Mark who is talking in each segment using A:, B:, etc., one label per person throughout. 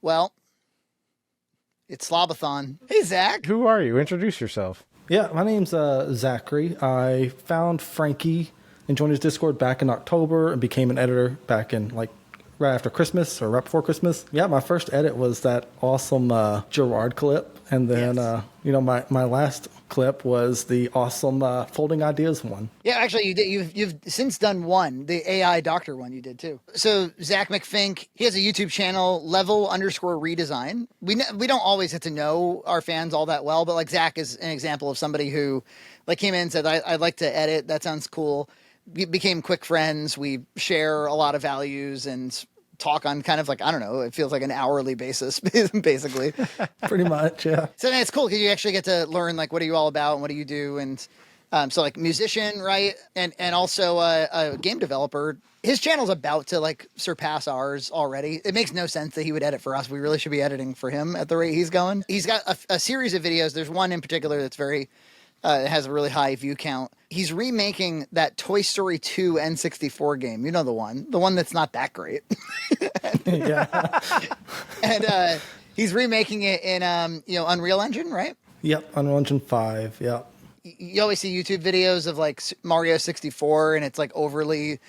A: Well, it's Slob-a-thon. Hey, Zach.
B: Who are you? Introduce yourself.
C: Yeah, my name's Zachary. I found Frankie and joined his Discord back in October and became an editor back in right after Christmas or right before Christmas. Yeah, my first edit was that awesome Gerard clip. And then,
A: Yes.
C: my last clip was the awesome folding ideas one.
A: Yeah, actually, you've since done one, the AI doctor one you did too. So Zach McFink, he has a YouTube channel, level_redesign. We don't always get to know our fans all that well, but like Zach is an example of somebody who like came in and said, I'd like to edit. That sounds cool. We became quick friends. We share a lot of values and talk on kind of like, I don't know, it feels like an hourly basis, basically.
C: Pretty much, yeah.
A: So it's cool because you actually get to learn like what are you all about and what do you do, and so like musician, right, and also a game developer. His channel's about to like surpass ours already. It makes no sense that he would edit for us. We really should be editing for him at the rate he's going. He's got a series of videos. There's one in particular that's very it has a really high view count. He's remaking that Toy Story 2 N64 game. You know the one that's not that great.
C: Yeah.
A: And he's remaking it in Unreal Engine, right?
C: Yep, Unreal Engine 5, yep.
A: You always see YouTube videos of like Mario 64 and it's like overly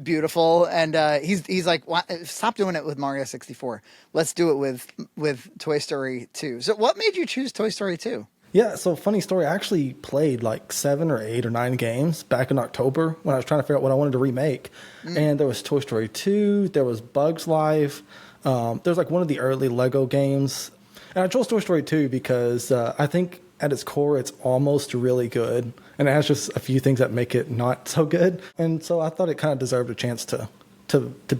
A: beautiful, and he's like, stop doing it with Mario 64. Let's do it with Toy Story 2. So what made you choose Toy Story 2?
C: Yeah, so funny story. I actually played like 7 or 8 or 9 games back in October when I was trying to figure out what I wanted to remake. And there was Toy Story 2, there was Bugs Life, there was like one of the early Lego games. And I chose Toy Story 2 because I think at its core it's almost really good. And it has just a few things that make it not so good. And so I thought it kind of deserved a chance to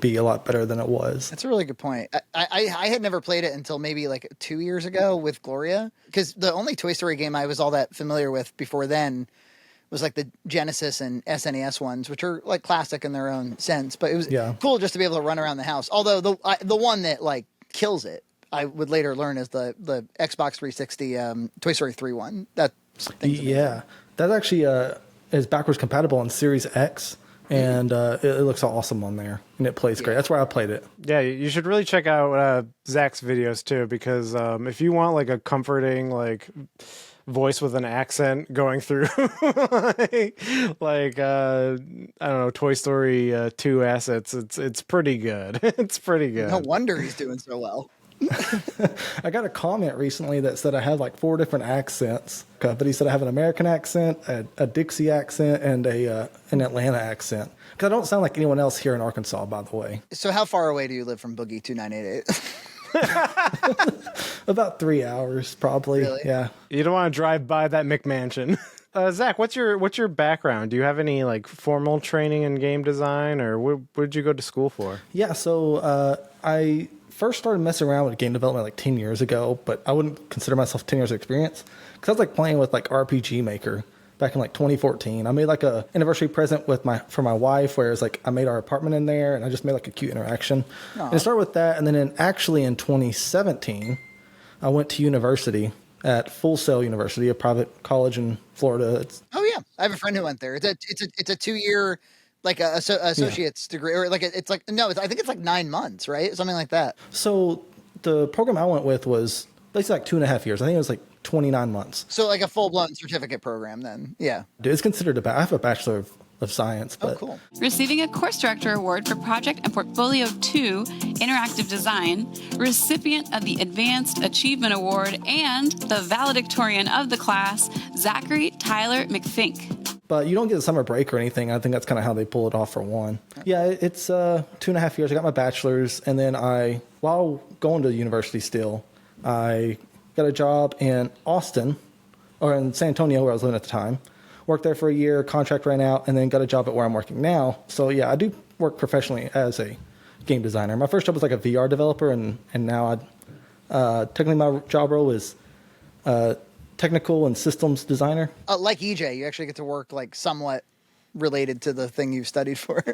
C: be a lot better than it was.
A: That's a really good point. I had never played it until maybe like 2 years ago with Gloria, because the only Toy Story game I was all that familiar with before then was like the Genesis and SNES ones, which are like classic in their own sense. But it was cool just to be able to run around the house. Although the one that like kills it, I would later learn, is the Xbox 360 Toy Story 3 one. That
C: actually is backwards compatible on Series X. And it looks awesome on there, and it plays great. That's why I played it.
B: Yeah, you should really check out Zach's videos too, because if you want like a comforting like voice with an accent going through like I don't know, Toy Story 2 assets, it's pretty good. It's pretty good.
A: No wonder he's doing so well.
C: I got a comment recently that said I had like 4 different accents, but he said I have an American accent, a Dixie accent, and an Atlanta accent. Because I don't sound like anyone else here in Arkansas, by the way.
A: So how far away do you live from Boogie 2988?
C: About 3 hours, probably.
A: Really?
C: Yeah.
B: You don't want to drive by that McMansion. Zach, what's your background? Do you have any like formal training in game design, or what did you go to school for?
C: Yeah, so I first started messing around with game development like 10 years ago, but I wouldn't consider myself 10 years of experience because I was like playing with like RPG Maker back in like 2014. I made like a anniversary present for my wife, where it's like I made our apartment in there, and I just made like a cute interaction. And it started with that, and then in 2017, I went to university at Full Sail University, a private college in Florida.
A: Oh yeah, I have a friend who went there. It's a 2-year like a associate's degree, or like it's like I think it's like 9 months, right? Something like that.
C: So the program I went with was basically like 2.5 years. I think it was like 29 months.
A: So like a full-blown certificate program then. Yeah.
C: It's considered I have a Bachelor of Science. But
A: cool.
D: Receiving a Course Director Award for Project and Portfolio 2 Interactive Design, recipient of the Advanced Achievement Award, and the valedictorian of the class, Zachary Tyler McFink.
C: But you don't get a summer break or anything. I think that's kind of how they pull it off for one. Yeah, it's 2.5 years. I got my bachelor's, and then while going to university still, I got a job in Austin, or in San Antonio where I was living at the time. Worked there for a year, contract ran out, and then got a job at where I'm working now. So yeah, I do work professionally as a game designer. My first job was like a VR developer, and now technically my job role is technical and systems designer.
A: Like EJ, you actually get to work like somewhat related to the thing you've studied for.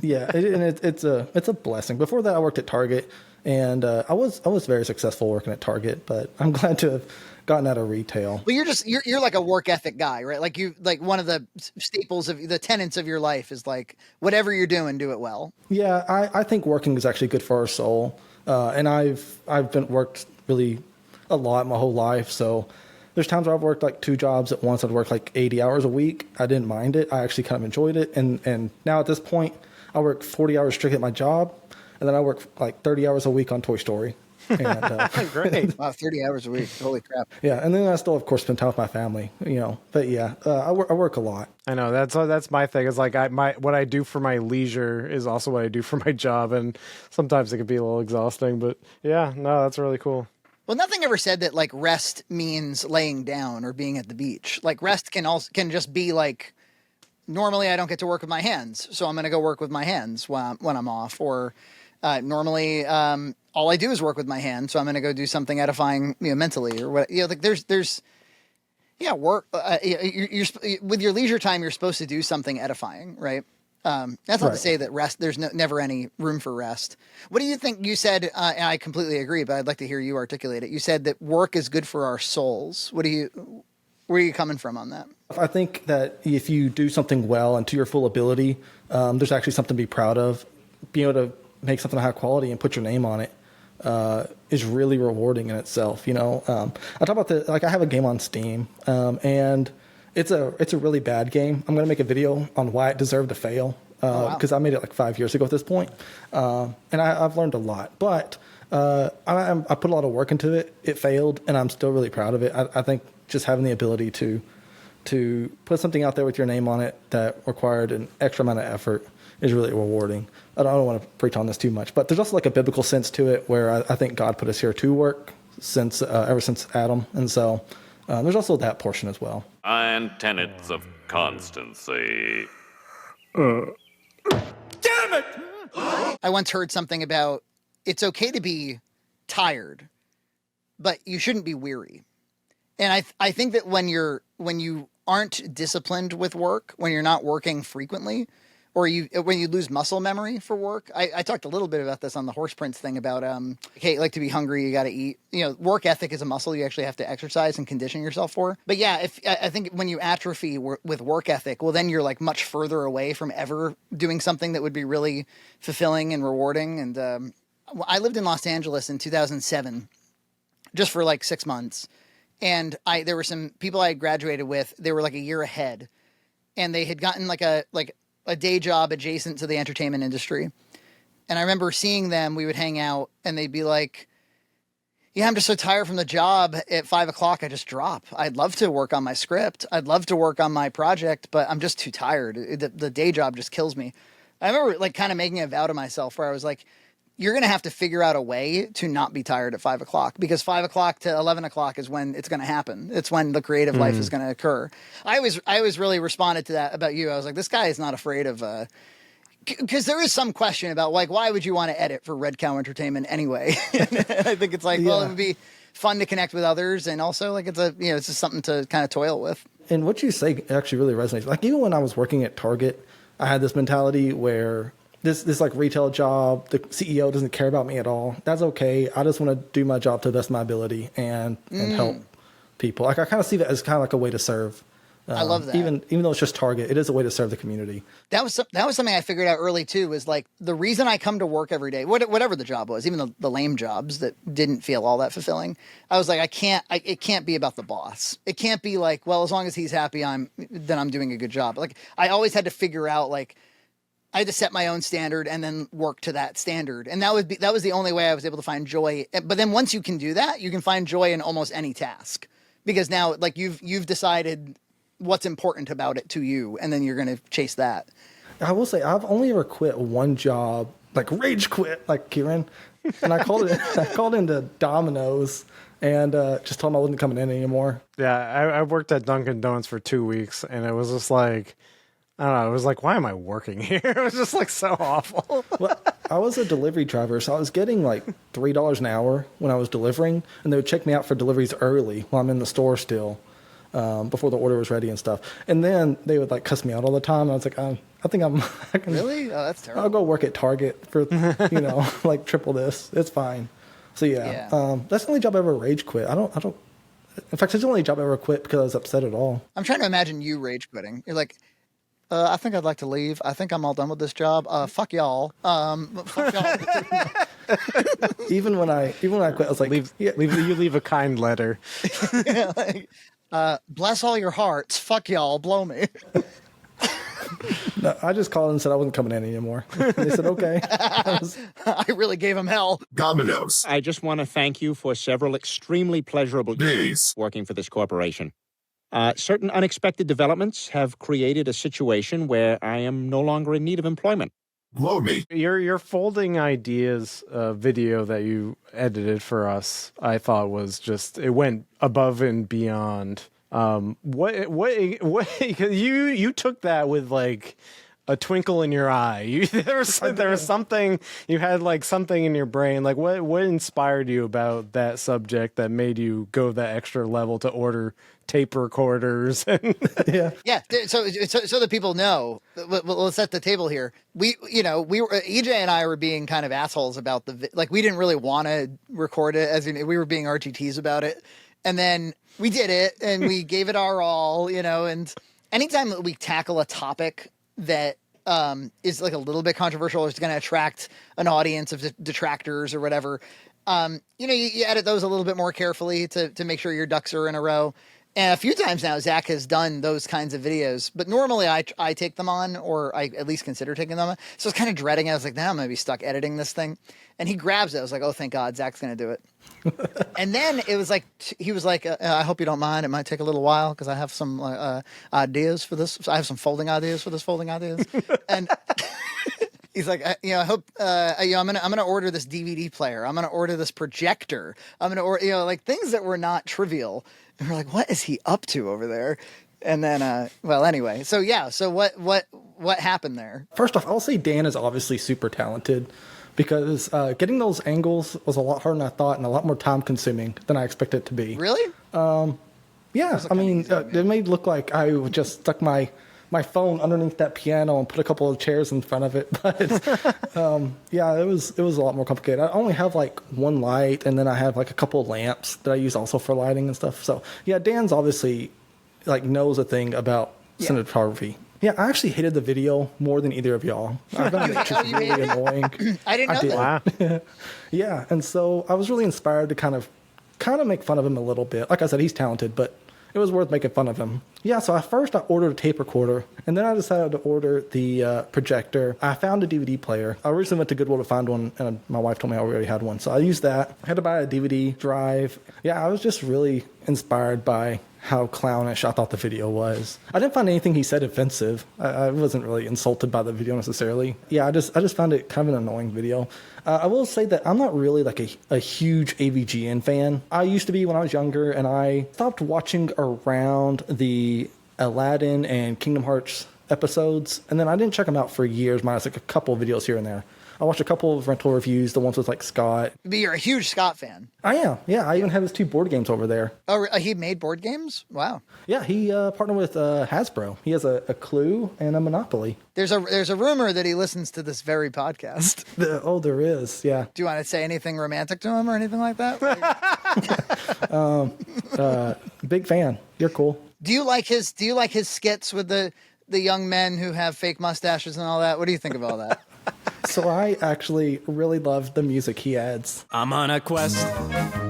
C: Yeah, it's a blessing. Before that, I worked at Target, and I was very successful working at Target. But I'm glad to have gotten out of retail.
A: Well, you're like a work ethic guy, right? Like one of the staples of the tenets of your life is like whatever you're doing, do it well.
C: Yeah, I think working is actually good for our soul. And I've been worked really a lot my whole life. So there's times where I've worked like 2 jobs at once. I'd work like 80 hours a week. I didn't mind it. I actually kind of enjoyed it. And now at this point, I work 40 hours straight at my job, and then I work like 30 hours a week on Toy Story. And,
B: Great.
A: Wow, 30 hours a week. Holy crap.
C: yeah, and then I still, of course, spend time with my family. But yeah, I work a lot.
B: I know that's my thing. Is like what I do for my leisure is also what I do for my job, and sometimes it can be a little exhausting. But yeah, no, that's really cool.
A: Well, nothing ever said that like rest means laying down or being at the beach. Like rest can just be like, normally I don't get to work with my hands, so I'm going to go work with my hands when I'm off. Or normally all I do is work with my hands, so I'm going to go do something edifying, mentally or what. Like there's work. You're with your leisure time, you're supposed to do something edifying, right? That's not to say that rest. There's never any room for rest. What do you think? You said, and I completely agree, but I'd like to hear you articulate it. You said that work is good for our souls. Where are you coming from on that?
C: I think that if you do something well and to your full ability, there's actually something to be proud of. Being able to make something of high quality and put your name on it is really rewarding in itself. I talk about I have a game on Steam, and it's a really bad game. I'm going to make a video on why it deserved to fail because I made it like 5 years ago at this point, and I've learned a lot. But I put a lot of work into it. It failed, and I'm still really proud of it. I think just having the ability to put something out there with your name on it that required an extra amount of effort is really rewarding. I don't want to preach on this too much, but there's also like a biblical sense to it where I think God put us here to work ever since Adam. And so there's also that portion as well.
E: And tenets of constancy.
A: Damn it! I once heard something about it's okay to be tired, but you shouldn't be weary. And I think that when you aren't disciplined with work, when you're not working frequently, or when you lose muscle memory for work, I talked a little bit about this on the Horse Prince thing about, like to be hungry, you got to eat. Work ethic is a muscle you actually have to exercise and condition yourself for. But yeah, I think when you atrophy with work ethic, well, then you're like much further away from ever doing something that would be really fulfilling and rewarding. And I lived in Los Angeles in 2007, just for like 6 months. And there were some people I had graduated with. They were like a year ahead, and they had gotten like a day job adjacent to the entertainment industry. And I remember seeing them. We would hang out, and they'd be like, "Yeah, I'm just so tired from the job. At 5 o'clock, I just drop. I'd love to work on my script. I'd love to work on my project, but I'm just too tired. The day job just kills me." I remember like kind of making a vow to myself where I was like, you're going to have to figure out a way to not be tired at 5 o'clock, because 5 o'clock to 11 o'clock is when it's going to happen. It's when the creative life is going to occur. I always really responded to that about you. I was like, this guy is not afraid of, because there is some question about like, why would you want to edit for Red Cow Entertainment anyway? And I think it's like, well, it would be fun to connect with others. And also like, it's just something to kind of toil with.
C: And what you say actually really resonates. Like even when I was working at Target, I had this mentality where this like retail job, the CEO doesn't care about me at all. That's okay. I just want to do my job to the best of my ability and help people. Like I kind of see that as kind of like a way to serve.
A: I love that.
C: Even though it's just Target, it is a way to serve the community.
A: That was something I figured out early too, is like the reason I come to work every day, whatever the job was, even the lame jobs that didn't feel all that fulfilling. I was like, it can't be about the boss. It can't be like, well, as long as he's happy, then I'm doing a good job. Like I always had to figure out like, I had to set my own standard and then work to that standard. And that was the only way I was able to find joy. But then once you can do that, you can find joy in almost any task, because now like you've decided what's important about it to you, and then you're going to chase that.
C: I will say I've only ever quit one job, like rage quit, like Kieran. And I called into Domino's and just told them I wasn't coming in anymore.
B: Yeah, I worked at Dunkin' Donuts for 2 weeks, and it was just like, I don't know. It was like, why am I working here? It was just like so awful.
C: Well, I was a delivery driver, so I was getting like $3 an hour when I was delivering, and they would check me out for deliveries early while I'm in the store still, before the order was ready and stuff. And then they would like cuss me out all the time. And I was like, I think I can,
A: really? Oh, that's terrible.
C: I'll go work at Target for like triple this. It's fine. So yeah. That's the only job I ever rage quit. I don't. In fact, it's the only job I ever quit because I was upset at all.
A: I'm trying to imagine you rage quitting. You're like, I think I'd like to leave. I think I'm all done with this job. Fuck y'all. Fuck y'all.
C: Even when I quit, I was like,
B: You leave a kind letter.
A: Like, bless all your hearts. Fuck y'all. Blow me.
C: no, I just called and said I wasn't coming in anymore. They said, okay.
A: I really gave him hell.
F: Dominoes.
G: I just want to thank you for several extremely pleasurable
F: Days.
G: working for this corporation. Certain unexpected developments have created a situation where I am no longer in need of employment.
F: Blow me.
B: Your folding ideas video that you edited for us, I thought was just, it went above and beyond. What you took that with like a twinkle in your eye. There was something, you had like something in your brain. Like what inspired you about that subject that made you go that extra level to order tape recorders? And
C: Yeah.
A: So that people know, let's set the table here. We were EJ and I were being kind of assholes about we didn't really want to record it, as in we were being RTTs about it, and then we did it and we gave it our all, and anytime that we tackle a topic that is like a little bit controversial, or is going to attract an audience of detractors or whatever, you edit those a little bit more carefully to make sure your ducks are in a row. And a few times now, Zach has done those kinds of videos, but normally I take them on, or I at least consider taking them on. So I was kind of dreading it. I was like, now I'm going to be stuck editing this thing. And he grabs it. I was like, oh, thank God, Zach's going to do it. And then it was like, he was like, I hope you don't mind. It might take a little while because I have some ideas for this. I have some folding ideas for this folding ideas. And he's like, I hope, I'm gonna order this DVD player. I'm gonna order this projector. I'm gonna order, like things that were not trivial. And we're like, what is he up to over there? And then, well, anyway, so yeah. So what happened there?
C: First off, I'll say Dan is obviously super talented, because getting those angles was a lot harder than I thought and a lot more time consuming than I expected it to be.
A: Really?
C: Yeah, I mean, it made it look like I just stuck my phone underneath that piano and put a couple of chairs in front of it. But yeah, it was a lot more complicated. I only have like one light, and then I have like a couple of lamps that I use also for lighting and stuff. So yeah, Dan's obviously like knows a thing about cinematography. Yeah, I actually hated the video more than either of y'all. I found it just really annoying.
A: I didn't know that.
B: wow.
C: Yeah, and so I was really inspired to kind of make fun of him a little bit. Like I said, he's talented, but it was worth making fun of him. Yeah, so at first I ordered a tape recorder, and then I decided to order the projector. I found a DVD player. I originally went to Goodwill to find one, and my wife told me I already had one, so I used that. I had to buy a DVD drive. Yeah, I was just really inspired by how clownish I thought the video was. I didn't find anything he said offensive. I wasn't really insulted by the video necessarily. Yeah, I just found it kind of an annoying video. I will say that I'm not really like a huge AVGN fan. I used to be when I was younger, and I stopped watching around the Aladdin and Kingdom Hearts episodes, and then I didn't check them out for years, minus like a couple of videos here and there. I watched a couple of rental reviews, the ones with like Scott.
A: But you're a huge Scott fan.
C: I am, yeah. I even have his 2 board games over there.
A: Oh, he made board games? Wow.
C: Yeah, he partnered with Hasbro. He has a Clue and a Monopoly.
A: There's a rumor that he listens to this very podcast.
C: There is, yeah.
A: Do you want to say anything romantic to him or anything like that?
C: Big fan. You're cool.
A: Do you like his skits with the young men who have fake mustaches and all that? What do you think of all that?
C: So I actually really love the music he adds.
H: I'm on a quest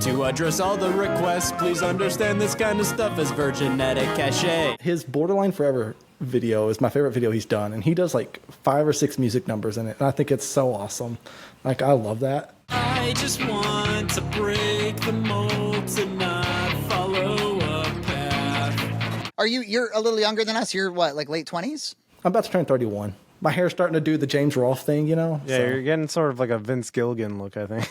H: to address all the requests. Please understand this kind of stuff is virginetic cachet.
C: His Borderline Forever video is my favorite video he's done, and he does like 5 or 6 music numbers in it, and I think it's so awesome. Like, I love that.
H: I just want to break the mold to not follow a path.
A: You're a little younger than us? You're what, like late 20s?
C: I'm about to turn 31. My hair's starting to do the James Rolfe thing,
B: Yeah,
C: so.
B: you're getting sort of like a Vince Gilligan look, I think.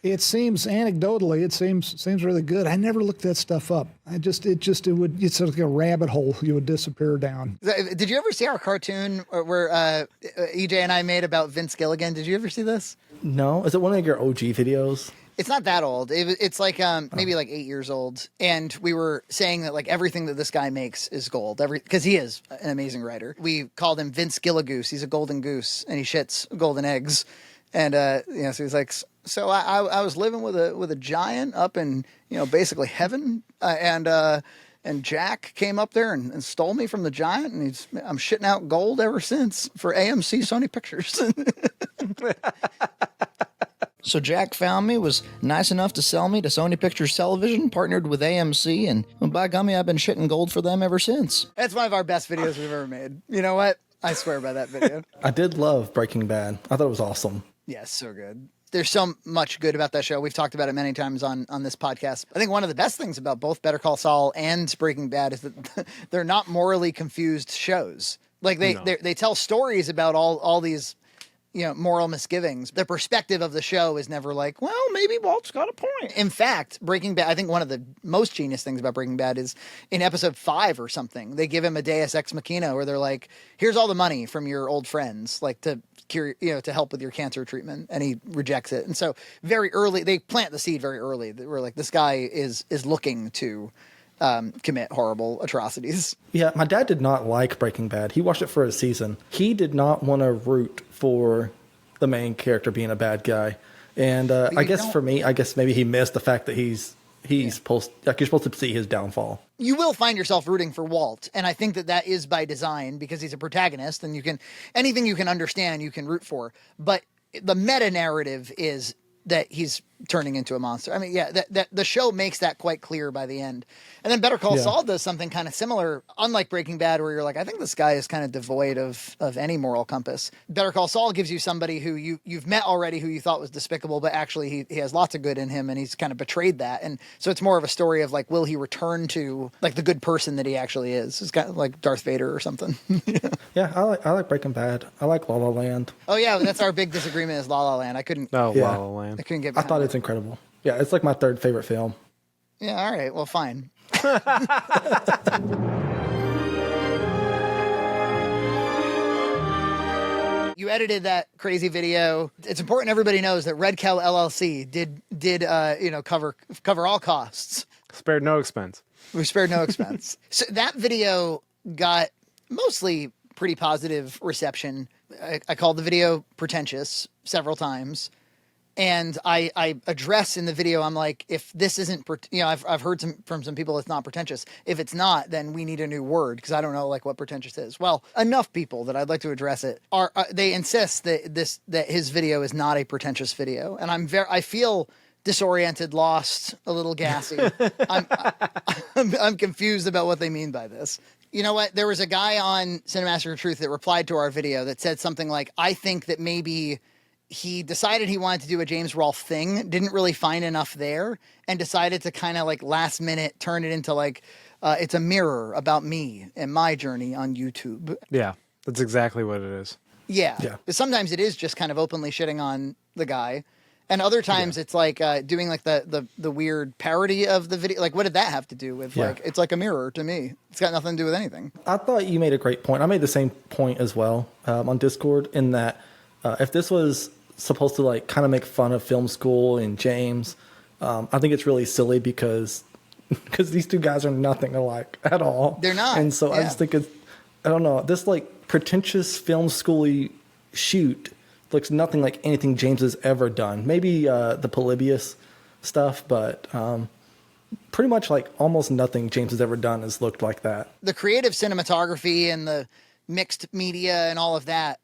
I: It seems anecdotally, it seems really good. I never looked that stuff up. It's sort of like a rabbit hole you would disappear down.
A: Did you ever see our cartoon where EJ and I made about Vince Gilligan? Did you ever see this?
C: No? Is it one of your OG videos?
A: It's not that old. It's like maybe like 8 years old. And we were saying that like everything that this guy makes is gold. Because he is an amazing writer. We called him Vince Gilligoose. He's a golden goose, and he shits golden eggs. And so he's like, so I was living with a giant up in basically heaven, and and Jack came up there and stole me from the giant, and I'm shitting out gold ever since for AMC Sony Pictures.
F: So Jack found me, was nice enough to sell me to Sony Pictures Television, partnered with AMC, and well, by gummy, I've been shitting gold for them ever since.
A: That's one of our best videos we've ever made. You know what? I swear by that video.
C: I did love Breaking Bad. I thought it was awesome.
A: Yeah, so good. There's so much good about that show. We've talked about it many times on this podcast. I think one of the best things about both Better Call Saul and Breaking Bad is that they're not morally confused shows. Like they tell stories about all these, moral misgivings. The perspective of the show is never like, well, maybe Walt's got a point. In fact, Breaking Bad, I think one of the most genius things about Breaking Bad is in episode 5 or something, they give him a Deus Ex Machina where they're like, here's all the money from your old friends, like to cure, to help with your cancer treatment. And he rejects it. And so very early, they plant the seed very early. We're like, this guy is looking to commit horrible atrocities.
C: Yeah, my dad did not like Breaking Bad. He watched it for a season. He did not want to root for the main character being a bad guy. And I guess for me, maybe he missed the fact that he's supposed you're supposed to see his downfall.
A: You will find yourself rooting for Walt, and I think that is by design because he's a protagonist, and anything you can understand, you can root for. But the meta narrative is that he's turning into a monster. I mean, yeah, that the show makes that quite clear by the end. And then Better Call Saul does something kind of similar, unlike Breaking Bad, where you're like, I think this guy is kind of devoid of any moral compass. Better Call Saul gives you somebody who you've met already who you thought was despicable, but actually he has lots of good in him, and he's kind of betrayed that. And so it's more of a story of like, will he return to like the good person that he actually is? It's kind of like Darth Vader or something.
C: Yeah, I like Breaking Bad. I like La La Land.
A: Oh yeah, that's our big disagreement is La La Land. I couldn't.
B: Oh, La La Land.
A: I couldn't get.
C: I thought it's incredible. Yeah, it's like my third favorite film.
A: Yeah, all right. Well, fine. You edited that crazy video. It's important everybody knows that Red Cow LLC did cover all costs.
B: Spared no expense.
A: We spared no expense. So that video got mostly pretty positive reception. I called the video pretentious several times. And I address in the video, I'm like, if this isn't, I've heard from some people it's not pretentious. If it's not, then we need a new word because I don't know like what pretentious is. Well, enough people that I'd like to address it they insist that his video is not a pretentious video, and I feel disoriented, lost, a little gassy. I'm confused about what they mean by this. You know what? There was a guy on Cinemaster Truth that replied to our video that said something like, I think that maybe he decided he wanted to do a James Rolfe thing, didn't really find enough there, and decided to kind of like last minute turn it into like, it's a mirror about me and my journey on YouTube.
B: Yeah, that's exactly what it is.
A: Yeah. But sometimes it is just kind of openly shitting on the guy. And other times it's like doing like the weird parody of the video. Like, what did that have to do with like, it's like a mirror to me. It's got nothing to do with anything.
C: I thought you made a great point. I made the same point as well on Discord in that if this was supposed to like kind of make fun of film school and James, I think it's really silly because these two guys are nothing alike at all.
A: They're not.
C: And so I just think I don't know, this like pretentious film schooly shoot looks nothing like anything James has ever done. Maybe the Polybius stuff, but pretty much like almost nothing James has ever done has looked like that.
A: The creative cinematography and the mixed media and all of that,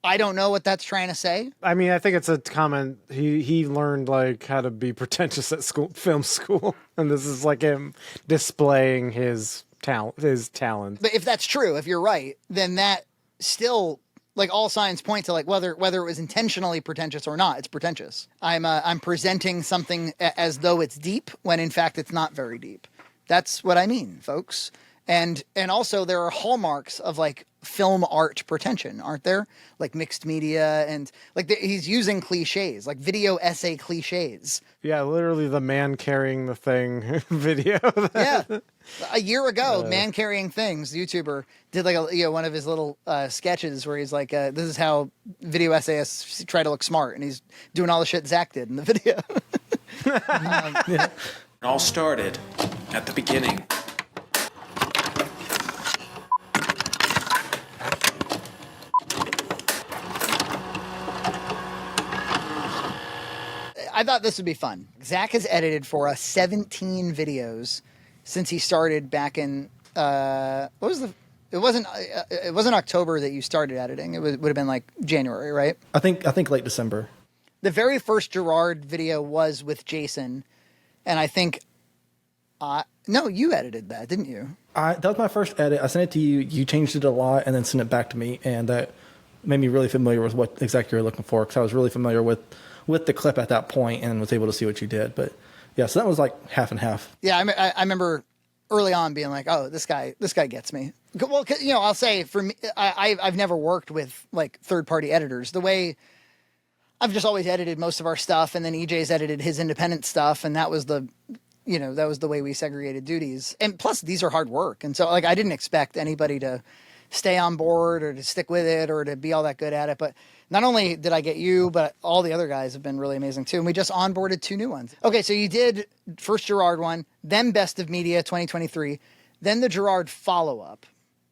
A: I don't know what that's trying to say.
B: I mean, I think it's a comment. He learned like how to be pretentious at film school, and this is like him displaying his talent.
A: But if that's true, if you're right, then that still, like, all signs point to like whether it was intentionally pretentious or not, it's pretentious. I'm presenting something as though it's deep when in fact it's not very deep. That's what I mean, folks. And also there are hallmarks of like film art pretension, aren't there? Like mixed media and like he's using cliches, like video essay cliches.
B: Yeah, literally the man carrying the thing video.
A: Yeah. A year ago, Man Carrying Things, YouTuber, did like one of his little sketches where he's like, this is how video essayists try to look smart. And he's doing all the shit Zach did in the video.
H: It all started at the beginning.
A: I thought this would be fun. Zach has edited for us 17 videos since he started back in what was the? It wasn't October that you started editing. It would have been like January, right?
C: I think late December.
A: The very first Gerard video was with Jason, and I think no, you edited that, didn't you?
C: That was my first edit. I sent it to you. You changed it a lot and then sent it back to me, and that made me really familiar with what exactly you're looking for because I was really familiar with the clip at that point and was able to see what you did. But yeah, so that was like half and half.
A: Yeah, I remember early on being like, oh, this guy gets me. Well, I'll say for me, I've never worked with like third-party editors. The way I've just always edited most of our stuff, and then EJ's edited his independent stuff, and that was the way we segregated duties. And plus, these are hard work, and so like I didn't expect anybody to stay on board or to stick with it or to be all that good at it. But not only did I get you, but all the other guys have been really amazing too. And we just onboarded 2 new ones. Okay, so you did first Gerard one, then Best of Media 2023, then the Gerard follow-up.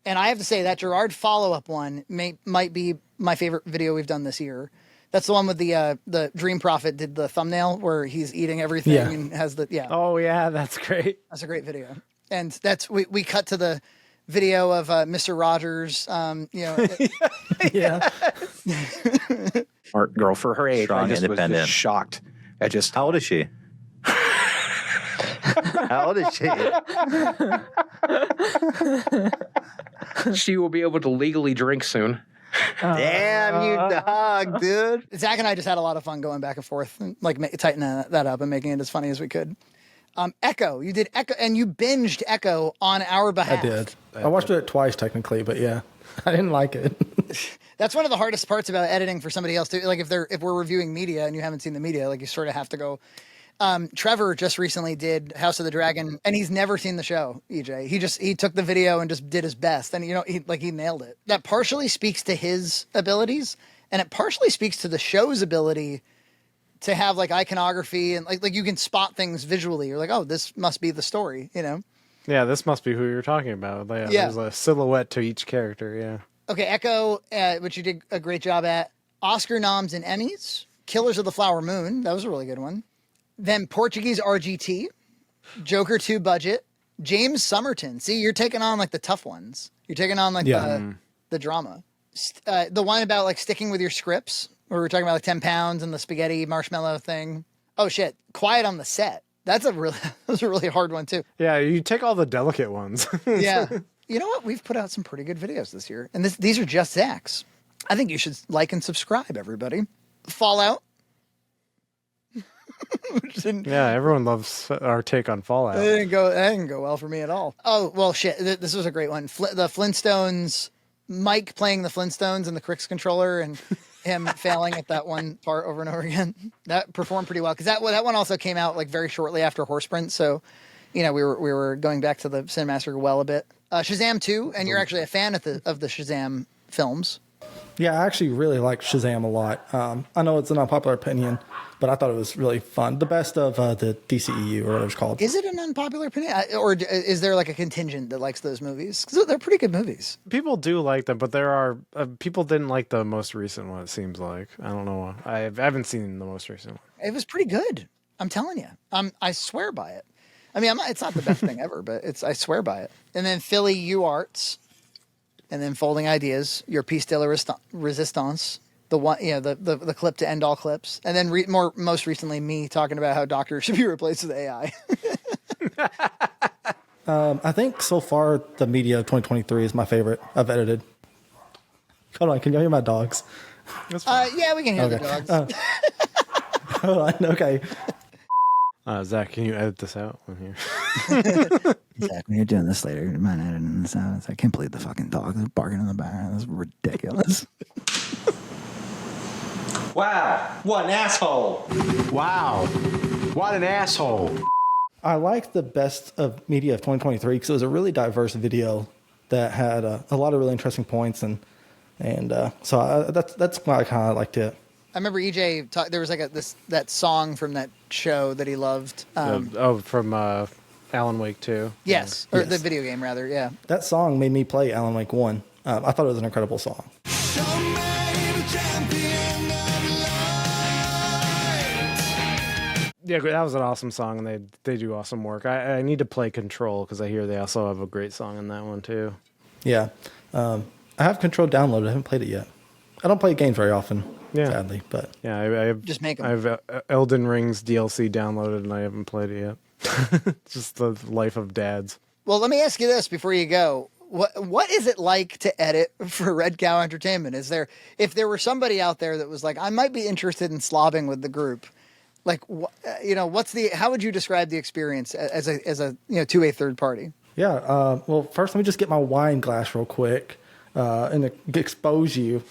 A: And I have to say that Gerard follow-up one might be my favorite video we've done this year. That's the one with the Dream Prophet did the thumbnail where he's eating everything and has the
B: Oh yeah, that's great.
A: That's a great video. And that's we cut to the video of Mr. Rogers,
C: Yeah.
J: Art girl for her age.
K: Strong,
J: I just was
K: independent.
J: just shocked.
K: How old is she? How old is she?
J: She will be able to legally drink soon.
K: Damn, you dog, dude.
A: Zach and I just had a lot of fun going back and forth and like tightening that up and making it as funny as we could. Echo, you did Echo, and you binged Echo on our behalf.
C: I did. I watched it twice technically, but yeah, I didn't like it.
A: That's one of the hardest parts about editing for somebody else too. Like if we're reviewing media and you haven't seen the media, like you sort of have to go. Trevor just recently did House of the Dragon, and he's never seen the show. EJ, he took the video and just did his best, and he nailed it. That partially speaks to his abilities, and it partially speaks to the show's ability to have like iconography and like you can spot things visually. You're like, oh, this must be the story,
B: Yeah, this must be who you're talking about. Yeah. There's a silhouette to each character. Yeah.
A: Okay, Echo, which you did a great job at. Oscar noms and Emmys. Killers of the Flower Moon. That was a really good one. Then Portuguese RGT. Joker 2 budget. James Somerton. See, you're taking on like the tough ones. You're taking on like the drama. The one about like sticking with your scripts, where we're talking about like 10 pounds and the spaghetti marshmallow thing. Oh shit. Quiet on the Set. That was a really hard one too.
B: Yeah, you take all the delicate ones.
A: Yeah. You know what? We've put out some pretty good videos this year. And these are just Zach's. I think you should like and subscribe, everybody. Fallout.
B: Yeah, everyone loves our take on Fallout.
A: That didn't go well for me at all. Oh, well, shit. This was a great one. The Flintstones, Mike playing the Flintstones and the Crix controller and him failing at that one part over and over again. That performed pretty well because that one also came out like very shortly after Horse Sprint. So, we were going back to the Cinemaster well a bit. Shazam 2, and you're actually a fan of the Shazam films.
C: Yeah, I actually really like Shazam a lot. I know it's an unpopular opinion, but I thought it was really fun. The best of the DCEU, or whatever it's called.
A: Is it an unpopular opinion? Or is there like a contingent that likes those movies? Because they're pretty good movies.
B: People do like them, but there are people didn't like the most recent one, it seems like. I don't know. I haven't seen the most recent one.
A: It was pretty good. I'm telling you. I swear by it. I mean, it's not the best thing ever, but I swear by it. And then Philly U Arts. And then Folding Ideas, your piece de la resistance, the one, the clip to end all clips, and then most recently me talking about how doctors should be replaced with AI.
C: I think so far the media of 2023 is my favorite I've edited. Hold on, can you hear my dogs?
A: Yeah, we can hear the dogs.
C: Hold on, okay.
B: Zach, can you edit this out on here?
F: Zach, when you're doing this later, you mind editing this out? I can't believe the fucking dog is barking in the background. That's ridiculous.
L: Wow, what an asshole. Wow, what an asshole.
C: I liked the best of media of 2023 because it was a really diverse video that had a lot of really interesting points, and so that's why I kind of liked it.
A: I remember EJ there was like that song from that show that he loved.
B: From Alan Wake 2.
A: Yes, or the video game rather. Yeah,
C: that song made me play Alan Wake 1. I thought it was an incredible song.
B: Yeah, that was an awesome song, and they do awesome work. I need to play Control because I hear they also have a great song in that one too.
C: Yeah. I have Control downloaded. I haven't played it yet. I don't play games very often, sadly. But
B: yeah, I have
A: just make them.
B: I have Elden Ring's DLC downloaded, and I haven't played it yet. Just the life of dads.
A: Well, let me ask you this before you go. What is it like to edit for Red Cow Entertainment? If there were somebody out there that was like, I might be interested in slobbing with the group, like, how would you describe the experience as a to a third party?
C: yeah, well, first let me just get my wine glass real quick and expose you.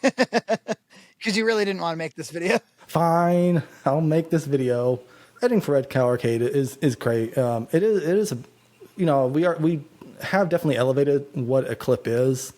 A: Because you really didn't want to make this video.
C: Fine, I'll make this video. Editing for Red Cow Arcade is great. It is we have definitely elevated what a clip is,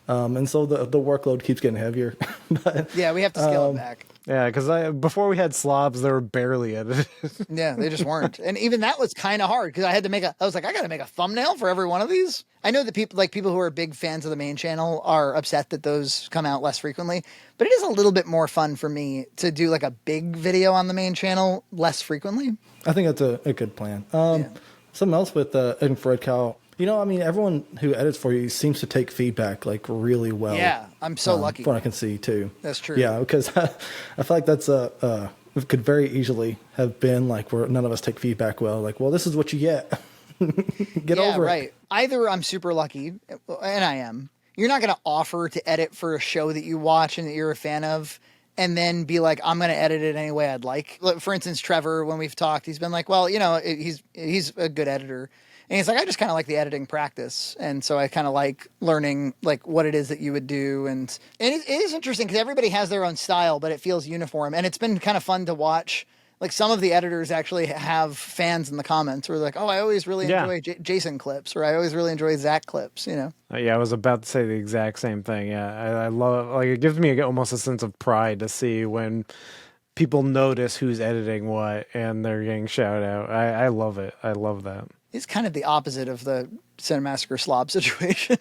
C: and so the workload keeps getting heavier. But
A: yeah, we have to scale it back.
B: Yeah, because before we had slobs, they were barely edited.
A: Yeah, they just weren't, and even that was kind of hard because I was like, I got to make a thumbnail for every one of these. I know that people who are big fans of the main channel are upset that those come out less frequently, but it is a little bit more fun for me to do like a big video on the main channel less frequently.
C: I think that's a good plan. Something else with editing for Red Cow. Everyone who edits for you seems to take feedback like really well.
A: Yeah, I'm so lucky.
C: From what I can see too.
A: That's true.
C: Yeah, because I feel like that's it could very easily have been like where none of us take feedback well. Like, well, this is what you get. Get over it.
A: Right. Either I'm super lucky, and I am. You're not going to offer to edit for a show that you watch and that you're a fan of, and then be like, I'm going to edit it any way I'd like. For instance, Trevor, when we've talked, he's been like, well, he's a good editor. And he's like, I just kind of like the editing practice. And so I kind of like learning like what it is that you would do. And it is interesting because everybody has their own style, but it feels uniform. And it's been kind of fun to watch. Like some of the editors actually have fans in the comments who are like, oh, I always really enjoy Jason clips, or I always really enjoy Zach clips,
B: Yeah, I was about to say the exact same thing. Yeah, I love, like, it gives me almost a sense of pride to see when people notice who's editing what and they're getting shout out. I love it. I love that.
A: It's kind of the opposite of the Cinemassacre slob situation.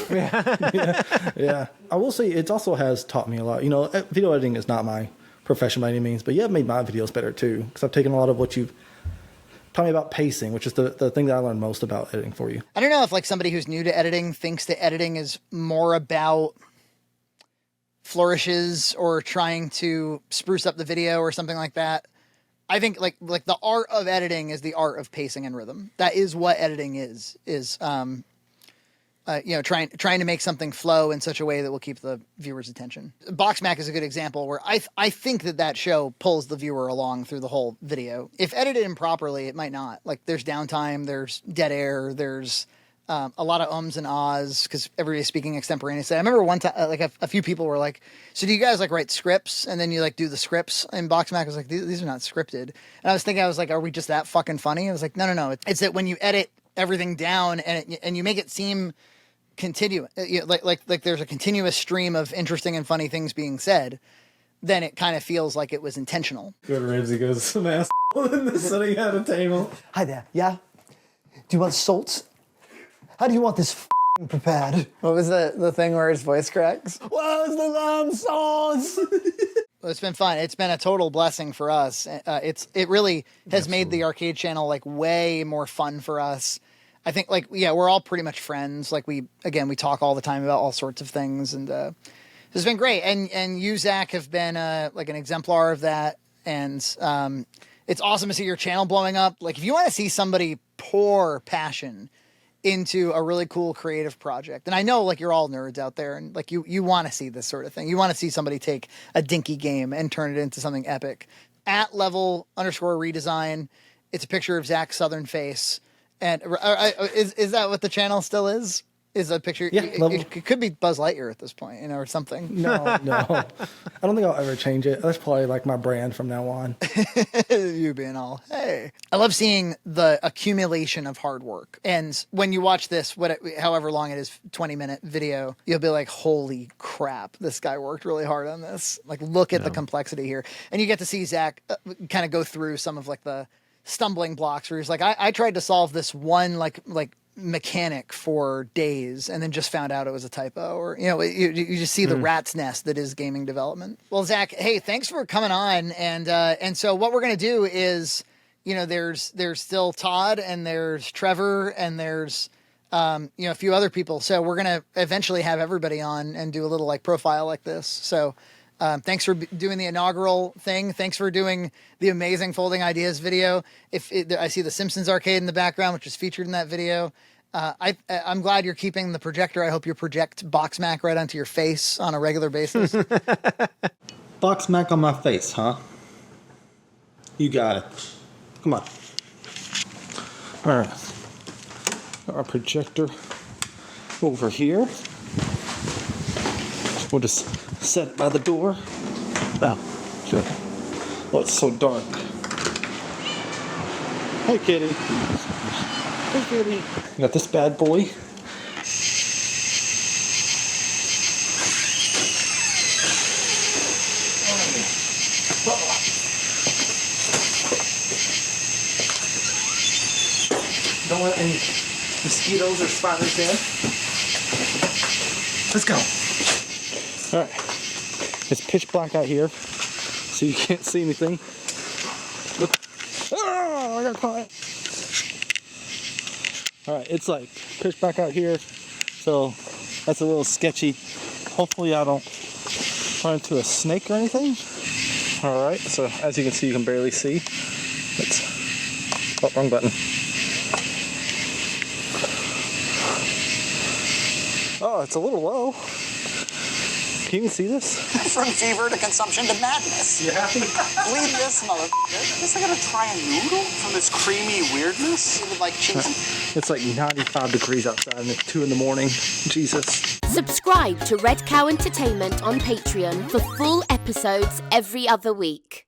C: Yeah. I will say it also has taught me a lot. Video editing is not my profession by any means, but you have made my videos better too, because I've taken a lot of what you've taught me about pacing, which is the thing that I learned most about editing for you.
A: I don't know if like somebody who's new to editing thinks that editing is more about flourishes or trying to spruce up the video or something like that. I think like the art of editing is the art of pacing and rhythm. That is what editing is trying to make something flow in such a way that will keep the viewer's attention. Boxmac is a good example where I think that show pulls the viewer along through the whole video. If edited improperly, it might not. Like there's downtime, there's dead air, there's a lot of ums and ahs because everybody's speaking extemporaneously. I remember one time, like a few people were like, so do you guys like write scripts and then you like do the scripts? And Boxmac I was like, these are not scripted. And I was like, are we just that fucking funny? I was like, no. It's that when you edit everything down and you make it seem continuous, like there's a continuous stream of interesting and funny things being said, then it kind of feels like it was intentional.
B: Good Ramsey goes, some asshole in the sitting at a table.
M: Hi there. Yeah? Do you want salt? How do you want this prepared?
A: What was the thing where his voice cracks?
M: Where's the lamb sauce?
A: Well, it's been fun. It's been a total blessing for us. It really has made the arcade channel like way more fun for us. I think we're all pretty much friends. Like we talk all the time about all sorts of things, and it's been great. And you, Zach, have been like an exemplar of that. And it's awesome to see your channel blowing up. Like if you want to see somebody pour passion into a really cool creative project. And I know like you're all nerds out there and like you want to see this sort of thing. You want to see somebody take a dinky game and turn it into something epic. @level_redesign. It's a picture of Zach's southern face. And is that what the channel still is? Is a picture?
C: Yeah,
A: it could be Buzz Lightyear at this point, or something.
C: No. I don't think I'll ever change it. That's probably like my brand from now on.
A: You being all, hey. I love seeing the accumulation of hard work. And when you watch this, however long it is, 20-minute video, you'll be like, holy crap, this guy worked really hard on this. Like, look at the complexity here. And you get to see Zach kind of go through some of like the stumbling blocks where he's like, I tried to solve this one like mechanic for days and then just found out it was a typo, or you just see the rat's nest that is gaming development. Well, Zach, hey, thanks for coming on, and so what we're gonna do is, there's still Todd and there's Trevor and there's a few other people, so we're gonna eventually have everybody on and do a little like profile like this. So thanks for doing the inaugural thing. Thanks for doing the amazing Folding Ideas video. I see the Simpsons arcade in the background, which is featured in that video. I'm glad you're keeping the projector. I hope you project Boxmac right onto your face on a regular basis.
C: Boxmac on my face, huh? You got it. Come on. All right. Got our projector over here. We'll just set it by the door. Wow. Sure. Oh, it's so dark. Hey, kitty. Hey, kitty. Got this bad boy. Don't let any mosquitoes or spiders in. Let's go. All right. It's pitch black out here, so you can't see anything. Look. Oh, I got caught. All right, it's like pitch black out here, so that's a little sketchy. Hopefully I don't run into a snake or anything. All right, so as you can see, you can barely see. Oh, wrong button. Oh, it's a little low. Can you see this?
N: From fever to consumption to madness.
C: You happy?
N: Leave this motherfucker. Guess I gotta try a noodle from this creamy weirdness. With like cheese.
C: It's like 95 degrees outside and it's 2 in the morning. Jesus.
O: Subscribe to Red Cow Entertainment on Patreon for full episodes every other week.